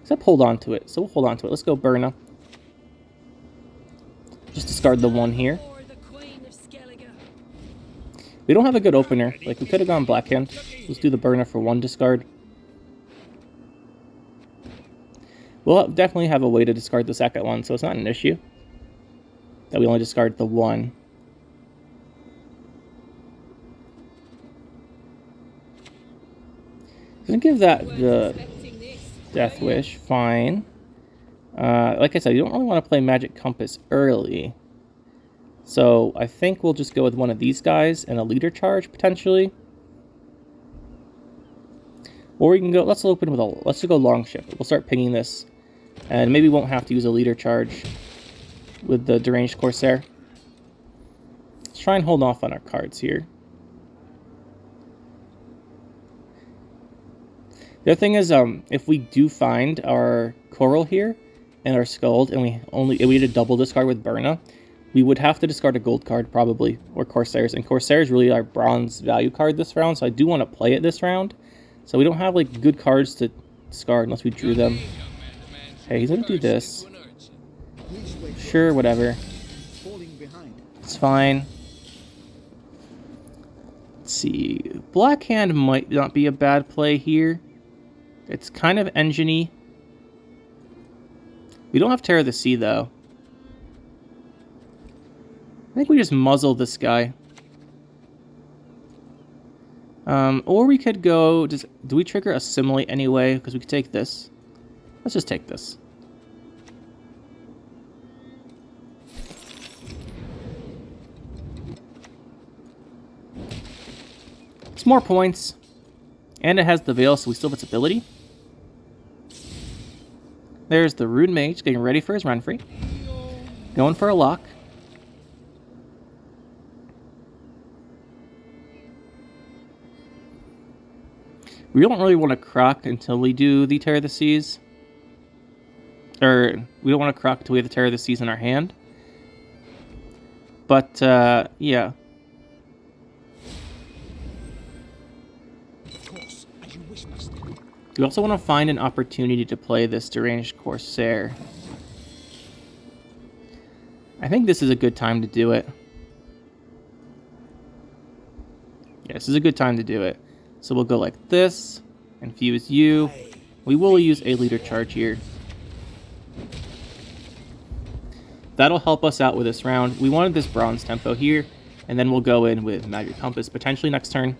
Except hold on to it. So we'll hold on to it. Let's go Berna. Just discard the 1 here. We don't have a good opener. Like, we could have gone Blackhand. Let's do the Berna for 1 discard. We'll definitely have a way to discard the second one, so it's not an issue that we only discard the 1. Gonna give that the Death Wish, fine. Like I said, you don't really want to play Magic Compass early. So I think we'll just go with one of these guys and a leader charge, potentially. Or we can go, let's open with let's just go Longship. We'll start pinging this. And maybe we won't have to use a leader charge with the Deranged Corsair. Let's try and hold off on our cards here. The other thing is, if we do find our Coral here and our Skuld, and we had a double discard with Berna, we would have to discard a gold card probably, or Corsairs. And Corsair is really our bronze value card this round, so I do want to play it this round. So we don't have like good cards to discard unless we drew them. Okay, he's gonna do this. Sure, whatever. It's fine. Let's see. Blackhand might not be a bad play here. It's kind of engine-y. We don't have Terror of the Sea, though. I think we just muzzle this guy. Or we could go... do we trigger Assimilate anyway? Because we could take this. Let's just take this. It's more points. And it has the Veil, so we still have its ability. There's the Rune Mage getting ready for his Renfri. Going for a lock. We don't really want to croc until we do the Terror of the Seas. Or, we don't want to croc until we have the Terror of the Seas in our hand. But, yeah. Of course, as you wish, master. We also want to find an opportunity to play this Deranged Corsair. I think this is a good time to do it. Yeah, this is a good time to do it. So we'll go like this, infuse you. We will use a leader charge here. That'll help us out with this round. We wanted this bronze tempo here, and then we'll go in with Magic Compass potentially next turn.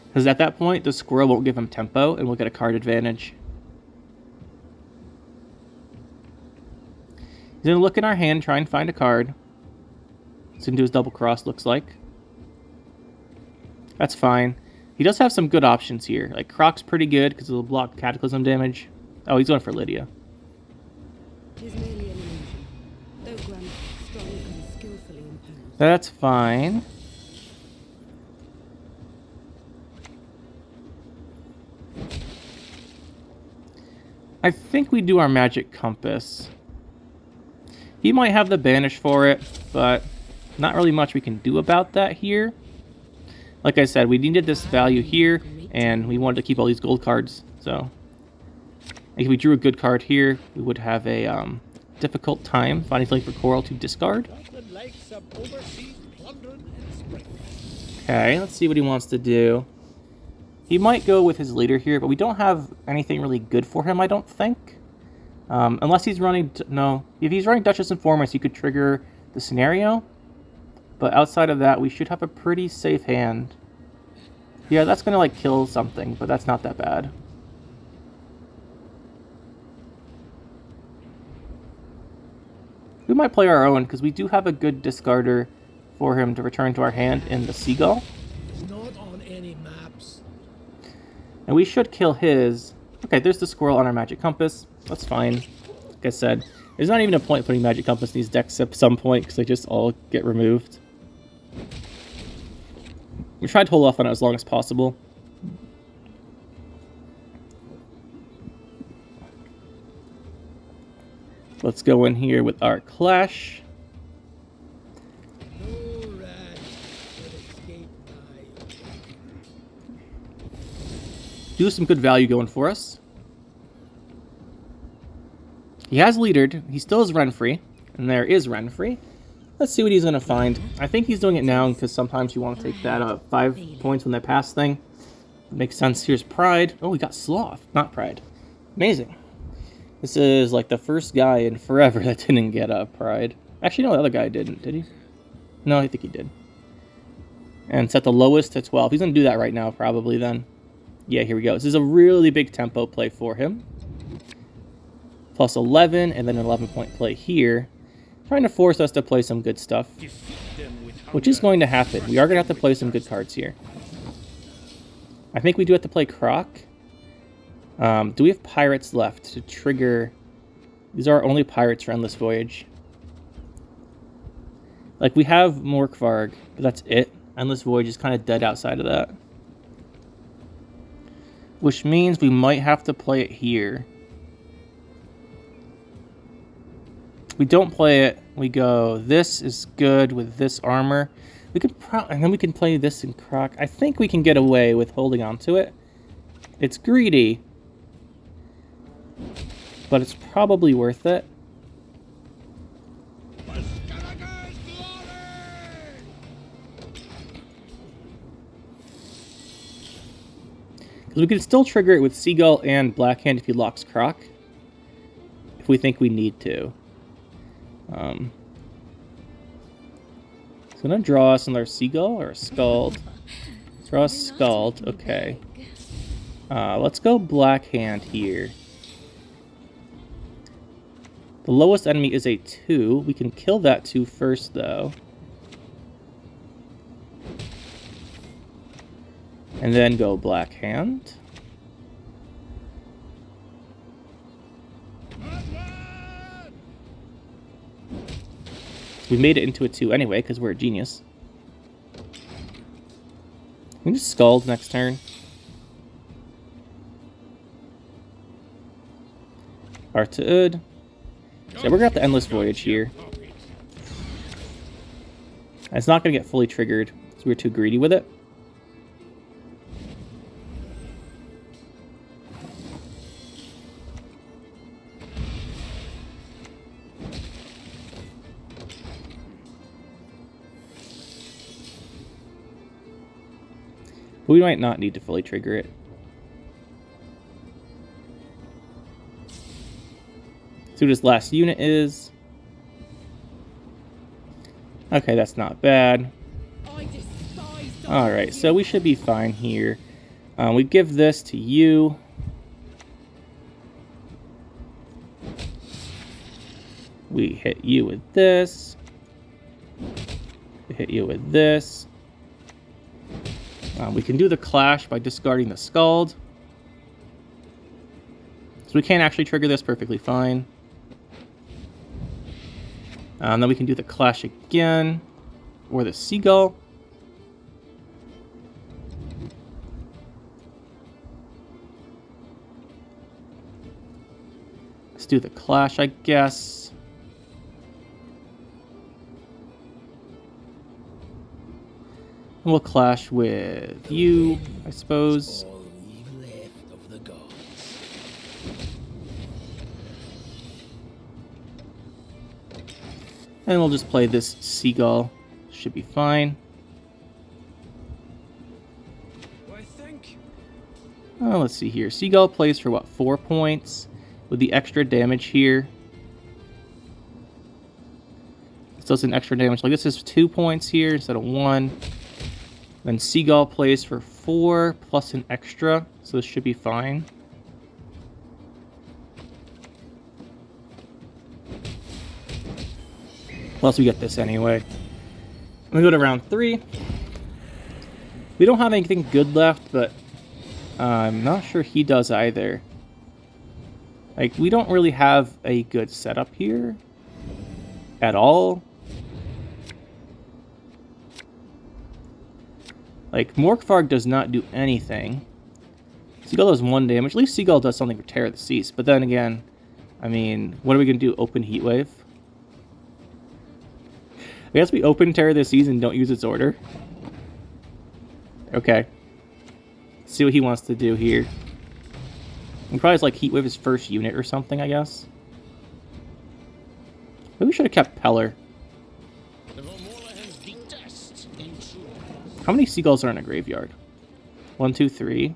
Because at that point, the squirrel won't give him tempo, and we'll get a card advantage. He's going to look in our hand, try and find a card. He's going to do his double cross, looks like. That's fine. He does have some good options here. Like, Croc's pretty good because it'll block Cataclysm damage. Oh, he's going for Lydia. It is merely an illusion, though Gwent strong and skillfully imposed. That's fine. I think we do our Magic Compass. He might have the banish for it, but not really much we can do about that here. Like I said, we needed this value here, and we wanted to keep all these gold cards. So, if we drew a good card here, we would have a difficult time finding something for Coral to discard. Nothing like some overseas plundering in spring. Okay, let's see what he wants to do. He might go with his leader here, but we don't have anything really good for him, I don't think. Unless he's running... No, if he's running Duchess Informers, he could trigger the scenario. But outside of that, we should have a pretty safe hand. Yeah, that's going to, like, kill something, but that's not that bad. We might play our own, because we do have a good discarder for him to return to our hand in the Seagull. It's not on any maps. And we should kill his... Okay, there's the squirrel on our Magic Compass. That's fine. Like I said, there's not even a point putting Magic Compass in these decks at some point, because they just all get removed. We tried to hold off on it as long as possible. Let's go in here with our Clash. No rat will escape my... Do some good value going for us. He has leadered. He still is Renfri. And there is Renfri. Let's see what he's going to find. I think he's doing it now because sometimes you want to take that 5 points when they pass thing. Makes sense. Here's Pride. Oh, we got Sloth, not Pride. Amazing. This is like the first guy in forever that didn't get Pride. Actually, no, the other guy didn't, did he? No, I think he did. And set the lowest to 12. He's going to do that right now, probably then. Yeah, here we go. This is a really big tempo play for him. Plus 11, and then an 11-point play here. Trying to force us to play some good stuff. Which is going to happen. We are going to have to play some good cards here. I think we do have to play Croc. Do we have pirates left to trigger... These are our only pirates for Endless Voyage. Like, we have Morkvarg, but that's it. Endless Voyage is kind of dead outside of that. Which means we might have to play it here. We don't play it. We go, this is good with this armor. We could and then we can play this in Croc. I think we can get away with holding on to it. It's greedy, but it's probably worth it. Because we can still trigger it with Seagull and Blackhand if he locks Croc. If we think we need to. It's gonna draw us another Seagull or a Scald. Draw a Scald, okay. Let's go Blackhand here. The lowest enemy is a 2. We can kill that 2 first, though. And then go Blackhand. We made it into a 2 anyway, because we're a genius. We can just Scald next turn. Artud. So we're going to have the Endless Voyage here. It's not going to get fully triggered, because we were too greedy with it. But we might not need to fully trigger it. See what his last unit is. Okay, that's not bad. Alright, so we should be fine here. We give this to you. We hit you with this. We hit you with this. We can do the Clash by discarding the Scald. So we can't actually trigger this perfectly fine. Then we can do the Clash again. Or the Seagull. Let's do the Clash, I guess. And we'll clash with you, I suppose. All we've left of the gods. And we'll just play this Seagull. Should be fine. I think. Oh, let's see here. Seagull plays for what, 4 points? With the extra damage here. So it's an extra damage. Like this is 2 points here instead of 1. Then Seagull plays for 4 plus an extra, so this should be fine. Plus we get this anyway. We go to round 3. We don't have anything good left, but I'm not sure he does either. Like, we don't really have a good setup here at all. Like, Morkvarg does not do anything. Seagull does 1 damage. At least Seagull does something for Terror of the Seas. But then again, I mean, what are we going to do? Open Heatwave? I guess we open Terror of the Seas and don't use its order. Okay. See what he wants to do here. He probably has, like, Heatwave his first unit or something, I guess. Maybe we should have kept Peller. How many Seagulls are in a graveyard? 1, 2, 3.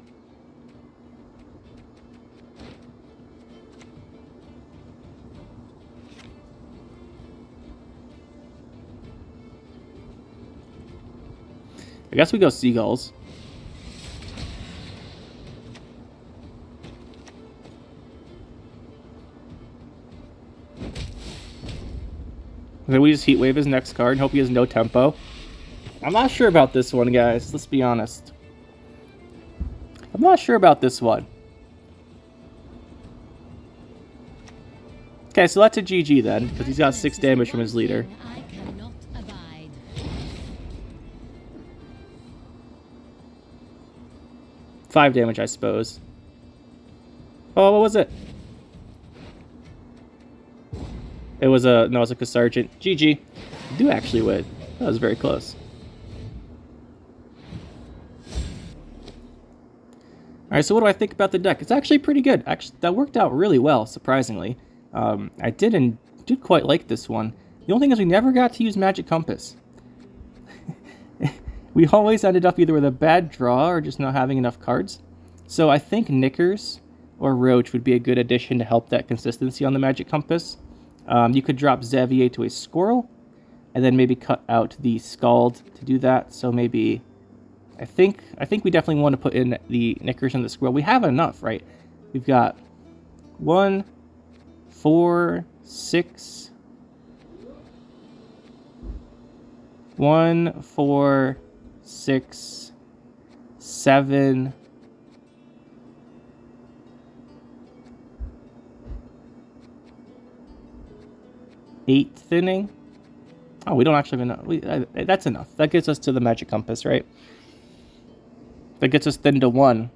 I guess we go Seagulls. Then we just Heatwave his next card and hope he has no tempo. I'm not sure about this one, guys. Let's be honest. I'm not sure about this one. Okay, so that's a GG then, because he's got 6 damage from his leader. I cannot abide. 5 damage, I suppose. Oh, what was it? It was a... No, it was like a Sergeant. GG. You do actually win. That was very close. Alright, so what do I think about the deck? It's actually pretty good. Actually, that worked out really well, surprisingly. I did quite like this one. The only thing is we never got to use Magic Compass. We always ended up either with a bad draw or just not having enough cards. So I think Knickers or Roach would be a good addition to help that consistency on the Magic Compass. You could drop Xavier to a Squirrel, and then maybe cut out the Scald to do that. So maybe... I think we definitely want to put in the Knickers and the Squirrel. We have enough, right? We've got 1, 4, 6. 1, 4, 6, 7. 8 thinning. Oh, we don't actually even know. That's enough. That gets us to the magic compass, right? That gets us then to 1.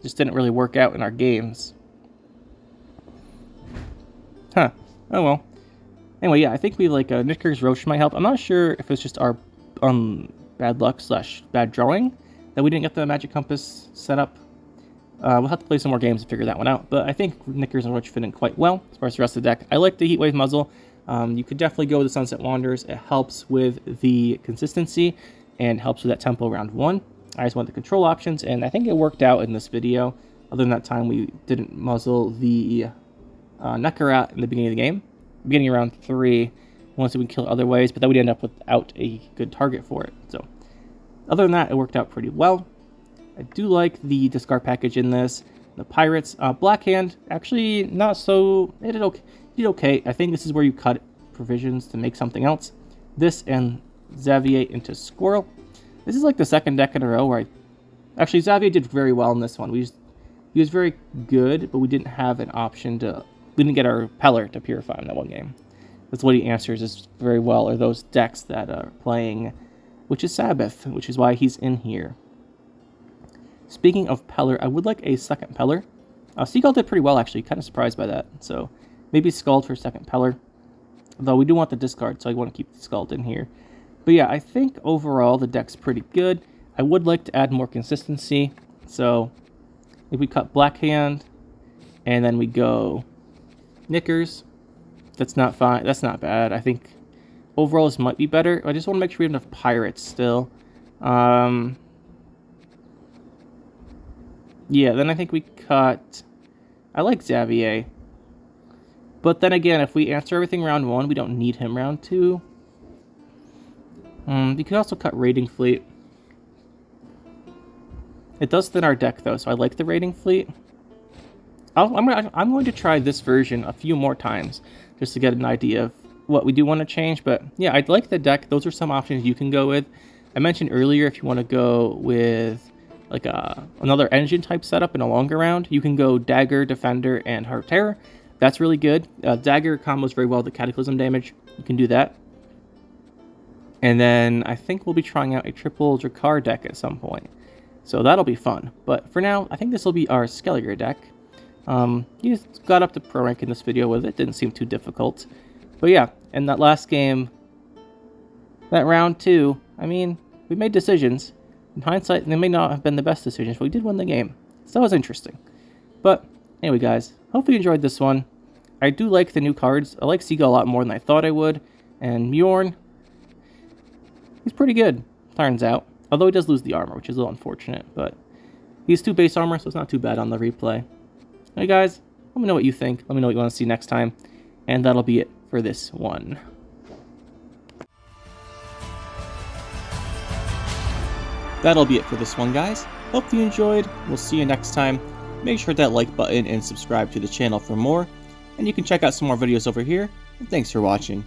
Just didn't really work out in our games. Huh. Oh well. Anyway, yeah, I think we like Knicker's Roach might help. I'm not sure if it's just our bad luck / bad drawing that we didn't get the magic compass set up. We'll have to play some more games to figure that one out. But I think Knickers and Roach fit in quite well as far as the rest of the deck. I like the Heatwave Muzzle. You could definitely go with the Sunset Wanderers. It helps with the consistency and helps with that tempo round 1. I just want the control options, and I think it worked out in this video. Other than that time we didn't muzzle the Neckarat in the beginning of the game. Beginning of round 3, once we kill it other ways, but then we'd end up without a good target for it. So, other than that, it worked out pretty well. I do like the discard package in this. The Pirates, Blackhand, actually not so. It did okay. I think this is where you cut provisions to make something else. This and Xavier into Squirrel. This is like the second deck in a row where actually Xavier did very well in this one. He was very good, but we didn't have an option to. We didn't get our Peller to purify in that one game. That's what he answers is very well, are those decks that are playing, which is Sabbath, which is why he's in here. Speaking of Peller, I would like a second Peller. Seagull did pretty well, actually. Kind of surprised by that. So maybe Scald for second Peller. Though we do want the discard, so I want to keep the Scald in here. But yeah, I think overall the deck's pretty good. I would like to add more consistency. So if we cut Blackhand, and then we go Knickers, that's not fine. That's not bad. I think overall this might be better. I just want to make sure we have enough Pirates still. Yeah, then I think we cut. I like Xavier. But then again, if we answer everything round 1, we don't need him round 2. We could also cut Raiding Fleet. It does thin our deck though, so I like the Raiding Fleet. I'm going to try this version a few more times just to get an idea of what we do want to change. But yeah, I'd like the deck. Those are some options you can go with. I mentioned earlier if you want to go with like another engine type setup in a longer round, you can go Dagger, Defender, and Heart Terror. That's really good. Dagger combos very well with the Cataclysm damage. You can do that. And then I think we'll be trying out a triple Drakkar deck at some point. So that'll be fun. But for now, I think this will be our Skelliger deck. He got up to pro rank in this video with it. Didn't seem too difficult. But yeah, in that last game, that round 2, I mean, we made decisions. In hindsight, they may not have been the best decisions, but we did win the game. So that was interesting. But anyway, guys, hopefully you enjoyed this one. I do like the new cards. I like Seagull a lot more than I thought I would. And Mjorn, he's pretty good, turns out. Although he does lose the armor, which is a little unfortunate. But he's 2 base armor, so it's not too bad on the replay. Hey guys, let me know what you think. Let me know what you want to see next time. And that'll be it for this one. That'll be it for this one, guys. Hope you enjoyed. We'll see you next time. Make sure to hit that like button and subscribe to the channel for more. And you can check out some more videos over here. And thanks for watching.